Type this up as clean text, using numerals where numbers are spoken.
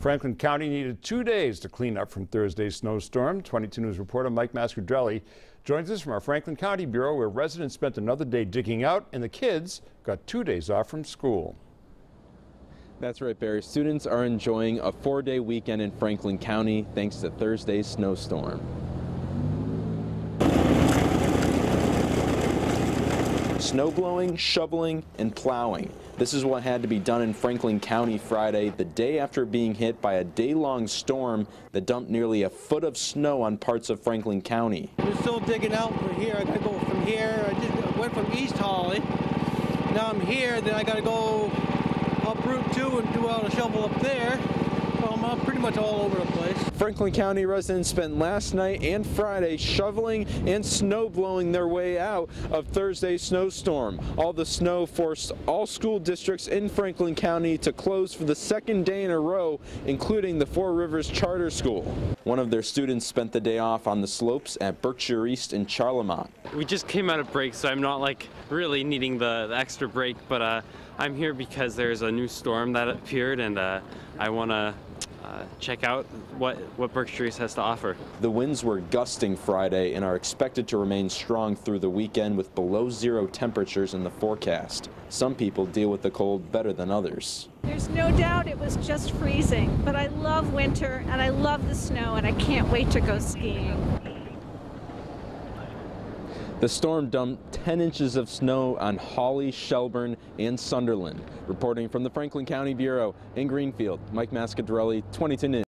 Franklin County needed 2 days to clean up from Thursday's snowstorm. 22 News reporter Mike Mascadrelli joins us from our Franklin County Bureau, where residents spent another day digging out and the kids got 2 days off from school. That's right, Barry. Students are enjoying a 4-day weekend in Franklin County thanks to Thursday's snowstorm. Snow blowing, shoveling, and plowing. This is what had to be done in Franklin County Friday, the day after being hit by a day-long storm that dumped nearly a foot of snow on parts of Franklin County. We're still digging out from here. I gotta go from here. I went from East Holly. Now I'm here, then I gotta go up Route 2 and do all the shovel up there. So I'm pretty much all over the place. Franklin County residents spent last night and Friday shoveling and snow blowing their way out of Thursday's snowstorm. All the snow forced all school districts in Franklin County to close for the second day in a row, including the Four Rivers Charter School. One of their students spent the day off on the slopes at Berkshire East in Charlemont. We just came out of break, so I'm not really needing the extra break, but I'm here because there's a new storm that appeared, and I want to check out what Berkshire East has to offer. The winds were gusting Friday and are expected to remain strong through the weekend with below zero temperatures in the forecast. Some people deal with the cold better than others. There's no doubt it was just freezing, but I love winter and I love the snow and I can't wait to go skiing. The storm dumped 10 inches of snow on Hawley, Shelburne, and Sunderland. Reporting from the Franklin County Bureau in Greenfield, Mike Mascadrelli, 22 News.